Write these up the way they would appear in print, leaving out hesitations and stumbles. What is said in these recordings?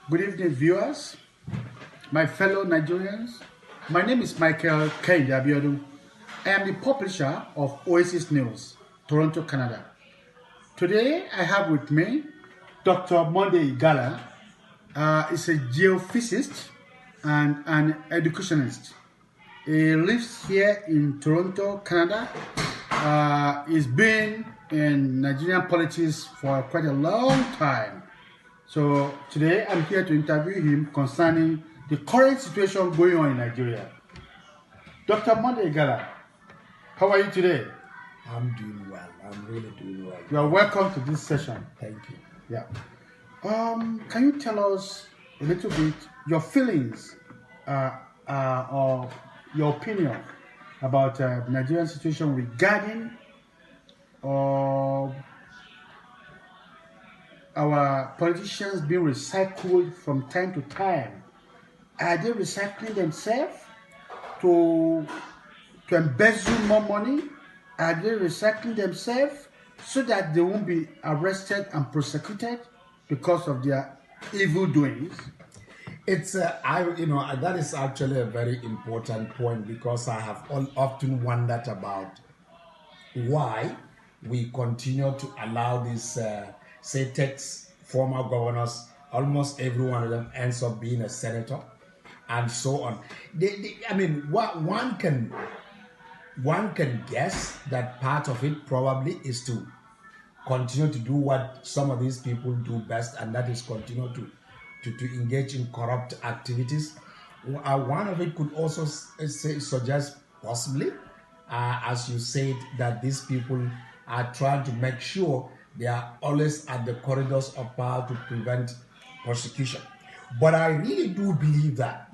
Good evening, viewers, my fellow Nigerians. My name is Michael K. Abiodun. I am the publisher of Oases News, Toronto, Canada. Today, I have with me Dr. Monday Gala. Is a geophysicist and an educationist. He lives here in Toronto, Canada. He's been in Nigerian politics for quite a long time. So today I'm here to interview him concerning the current situation going on in Nigeria. Dr. Monday Gala, how are you today? I'm doing well. I'm really doing well. You are welcome to this session. Thank you. Yeah. Can you tell us a little bit your feelings or your opinion about the Nigerian situation regarding our politicians being recycled from time to time? Are they recycling themselves to embezzle more money? Are they recycling themselves so that they won't be arrested and prosecuted because of their evil doings? It's that is actually a very important point because I have often wondered about why we continue to allow these former governors. Almost every one of them ends up being a senator, and so on. One can guess that part of it probably is to continue to do what some of these people do best, and that is continue to engage in corrupt activities. One of it could also suggest possibly, as you said, that these people are trying to make sure they are always at the corridors of power to prevent persecution. But I really do believe that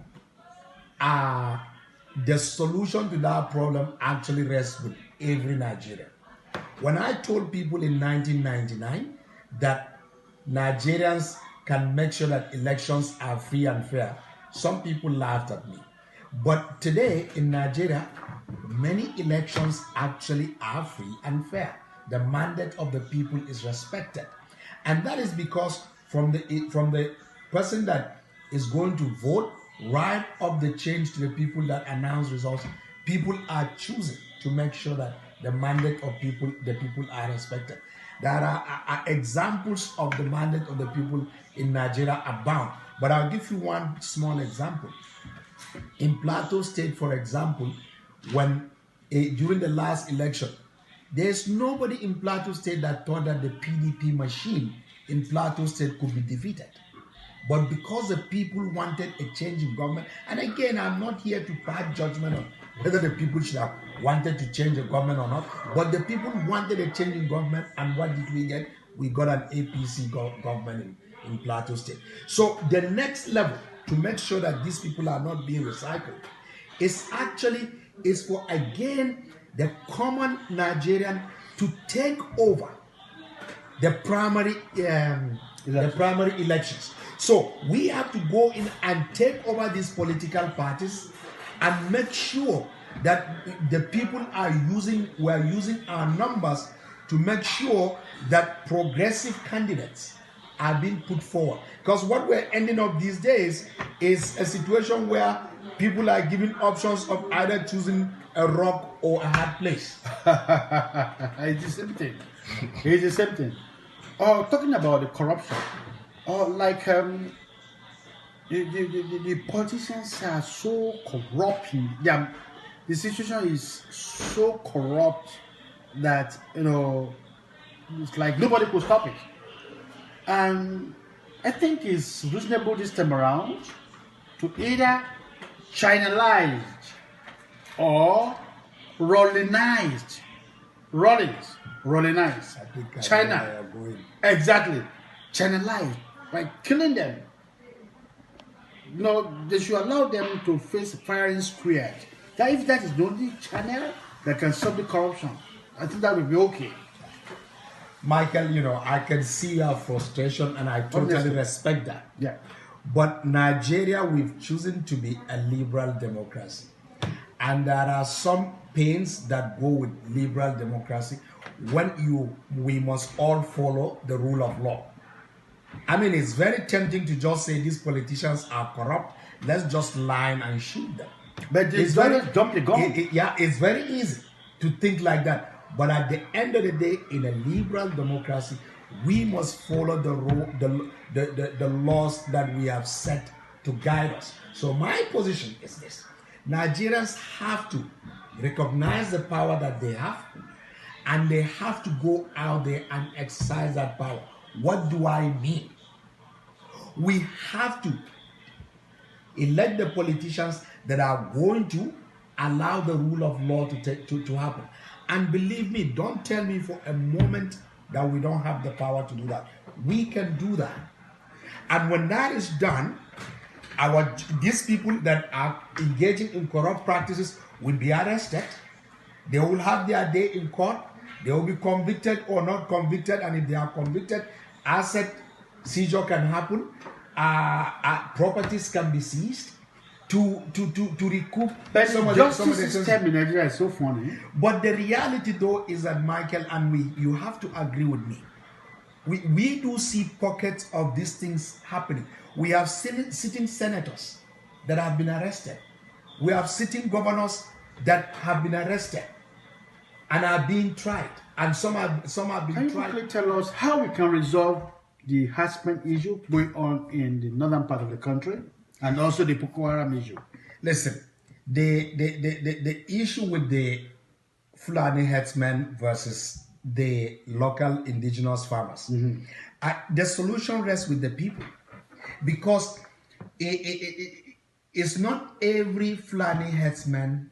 the solution to that problem actually rests with every Nigerian. When I told people in 1999 that Nigerians can make sure that elections are free and fair, some people laughed at me. But today in Nigeria, many elections actually are free and fair. The mandate of the people is respected. And that is because from the person that is going to vote right up the change to the people that announce results, people are choosing to make sure that the mandate of the people are respected. There are examples of the mandate of the people in Nigeria abound. But I'll give you one small example. In Plateau State, for example, when during the last election, there's nobody in Plateau State that thought that the PDP machine in Plateau State could be defeated. But because the people wanted a change in government, and again, I'm not here to pass judgment on whether the people should have wanted to change the government or not, but the people wanted a change in government, and what did we get? We got an APC government in Plateau State. So the next level to make sure that these people are not being recycled is for, again, the common Nigerian to take over the primary elections. So we have to go in and take over these political parties and make sure that the people we're using our numbers to make sure that progressive candidates are being put forward. Because what we're ending up these days is a situation where people are given options of either choosing a rock or a hard place. It's the same thing. It's the same thing. Talking about the corruption, the politicians are so corrupt. The situation is so corrupt that it's like nobody could stop it. And I think it's reasonable this time around to either Chinalized or rollinized. China. Exactly. Chinaized by killing them. They should allow them to face firing squared. That if that is the only channel that can stop the corruption, I think that would be okay. Michael, I can see your frustration and I totally respect that. Yeah. But Nigeria, we've chosen to be a liberal democracy. And there are some pains that go with liberal democracy we must all follow the rule of law. I mean, it's very tempting to just say these politicians are corrupt. Let's just line and shoot them. But it's very jump the gun. Yeah, it's very easy to think like that. But at the end of the day, in a liberal democracy, we must follow the laws that we have set to guide us. So my position is this: Nigerians have to recognize the power that they have, and they have to go out there and exercise that power. What do I mean? We have to elect the politicians that are going to allow the rule of law to happen. And believe me, don't tell me for a moment that we don't have the power to do that. We can do that. And when that is done, these people that are engaging in corrupt practices will be arrested. They will have their day in court. They will be convicted or not convicted. And if they are convicted, asset seizure can happen. Properties can be seized to recoup but some of the system in Nigeria is so funny. But the reality though is that, Michael, and you have to agree with me, we do see pockets of these things happening. We have sitting senators that have been arrested. We have sitting governors that have been arrested and are being tried, and some have been tried. Can you tell us how we can resolve the harassment issue going on in the northern part of the country, and also the Boko Haram issue? Listen, the issue with the Fulani herdsmen versus the local indigenous farmers, the solution rests with the people, because it's not every Fulani herdsman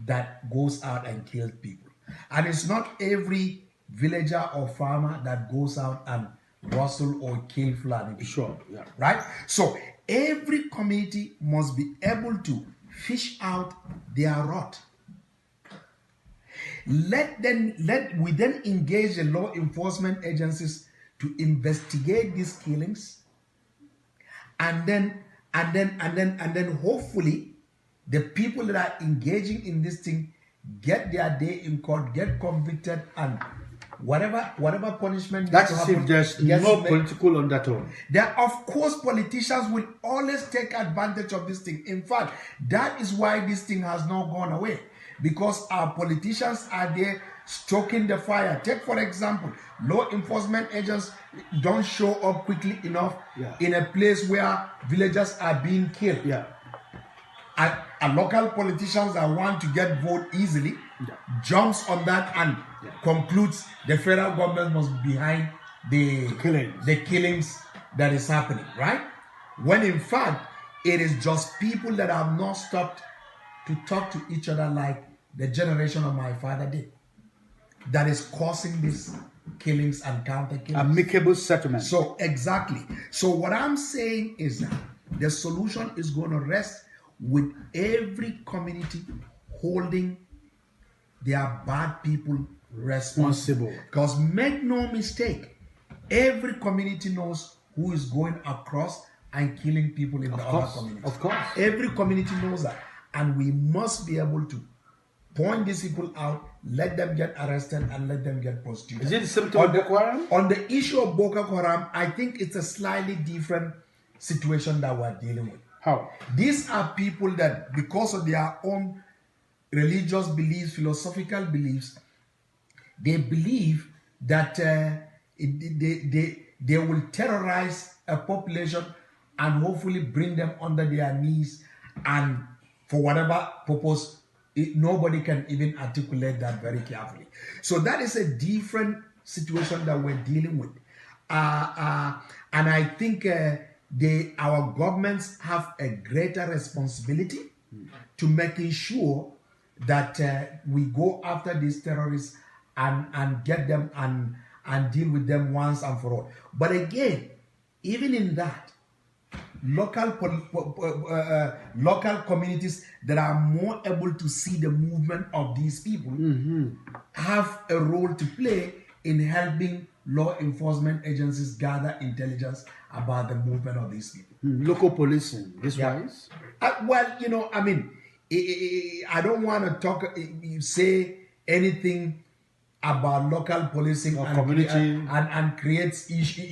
that goes out and kills people, and it's not every villager or farmer that goes out and rustle or kill Fulani people. Sure, yeah. Right? So every community must be able to fish out their rot. We then engage the law enforcement agencies to investigate these killings, and then hopefully the people that are engaging in this thing get their day in court, get convicted, and whatever punishment. That's if there's no political undertone. There, of course, politicians will always take advantage of this thing. In fact, that is why this thing has not gone away, because our politicians are there stoking the fire. Take, for example, law enforcement agents don't show up quickly enough in a place where villagers are being killed. Yeah. And local politicians that want to get vote easily jumps on that and concludes the federal government must be behind the killings that is happening, right? When in fact, it is just people that have not stopped to talk to each other like the generation of my father did that is causing these killings and counter killings. Amicable settlement. So exactly. So what I'm saying is that the solution is going to rest with every community holding their bad people responsible. Because make no mistake, every community knows who is going across and killing people in the other community. Of course. Every community knows that. And we must be able to point these people out, let them get arrested, and let them get prosecuted. Is it the same thing with Boko Haram? On the issue of Boko Haram, I think it's a slightly different situation that we're dealing with. How? These are people that, because of their own religious beliefs, philosophical beliefs, they believe that they will terrorize a population and hopefully bring them under their knees, and for whatever purpose, nobody can even articulate that very carefully. So that is a different situation that we're dealing with. And I think our governments have a greater responsibility to making sure that we go after these terrorists and get them and deal with them once and for all. But again, even in that, local communities that are more able to see the movement of these people have a role to play in helping law enforcement agencies gather intelligence about the movement of these people. Local policing, this wise? Well, I mean, I don't want to say anything about local policing or and community and creates issue,